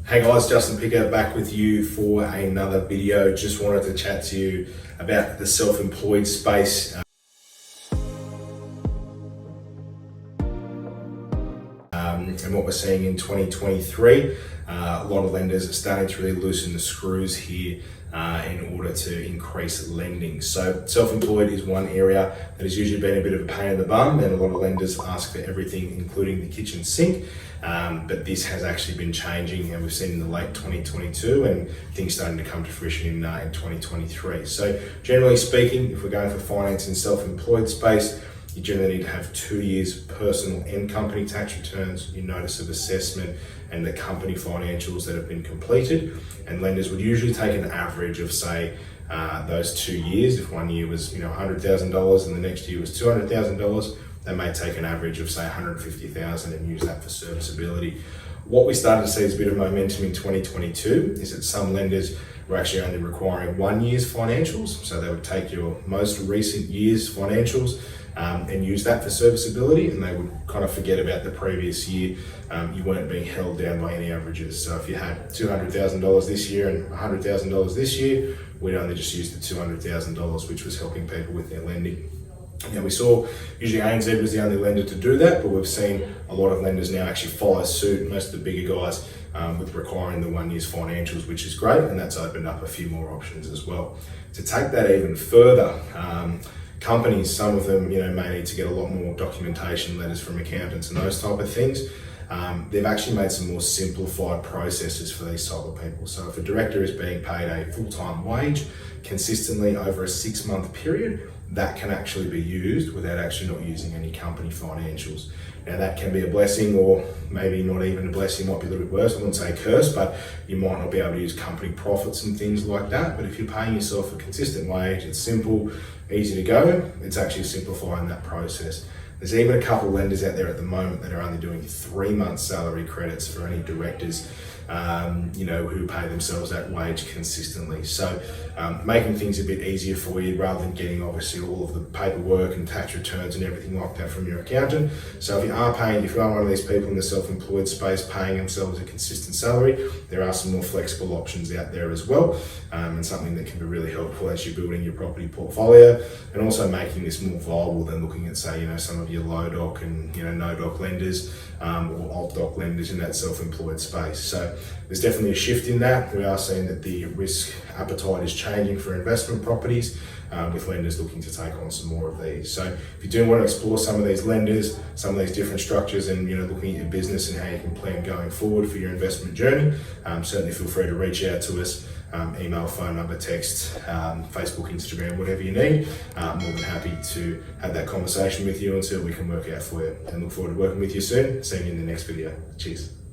Hey guys, Justin Picker back with you for another video. Just wanted to chat to you about the self-employed space and what we're seeing in 2023. A lot of lenders are starting to really loosen the screws here in order to increase lending. So self-employed is one area that has usually been a bit of a pain in the bum, and a lot of lenders ask for everything, including the kitchen sink. But this has actually been changing, and we've seen in the late 2022 and things starting to come to fruition in 2023. So generally speaking, if we're going for finance in self-employed space, you generally need to have 2 years personal and company tax returns, your notice of assessment, and the company financials that have been completed. And lenders would usually take an average of, say, those 2 years. If 1 year was $100,000 and the next year was $200,000, they may take an average of, say, $150,000 and use that for serviceability. What we started to see is a bit of momentum in 2022 is that some lenders were actually only requiring 1 year's financials. So they would take your most recent year's financials and use that for serviceability, and they would kind of forget about the previous year. You weren't being held down by any averages. So if you had $200,000 this year and $100,000 this year, we'd only just use the $200,000, which was helping people with their lending. Now we saw, usually ANZ was the only lender to do that, but we've seen a lot of lenders now actually follow suit, most of the bigger guys, with requiring the 1 year's financials, which is great, and that's opened up a few more options as well. To take that even further, companies, some of them may need to get a lot more documentation, letters from accountants and those type of things. They've actually made some more simplified processes for these type of people. So if a director is being paid a full-time wage consistently over a 6-month period, that can actually be used without actually not using any company financials. Now that can be a blessing, or maybe not even a blessing, might be a little bit worse. I wouldn't say a curse, but you might not be able to use company profits and things like that. But if you're paying yourself a consistent wage, it's simple, easy to go, it's actually simplifying that process. There's even a couple of lenders out there at the moment that are only doing 3 months salary credits for any directors, who pay themselves that wage consistently. So making things a bit easier for you rather than getting obviously all of the paperwork and tax returns and everything like that from your accountant. So if you are one of these people in the self-employed space paying themselves a consistent salary, there are some more flexible options out there as well, and something that can be really helpful as you're building your property portfolio, and also making this more viable than looking at, say, some of your low doc and no doc lenders, or alt doc lenders in that self-employed space. So there's definitely a shift in that. We are seeing that the risk appetite is changing for investment properties, with lenders looking to take on some more of these. So if you do want to explore some of these lenders, some of these different structures, and looking at your business and how you can plan going forward for your investment journey, certainly feel free to reach out to us. Email, phone number, text, Facebook, Instagram, whatever you need. More than happy to have that conversation with you and see what we can work out for you. And look forward to working with you soon. See you in the next video. Cheers.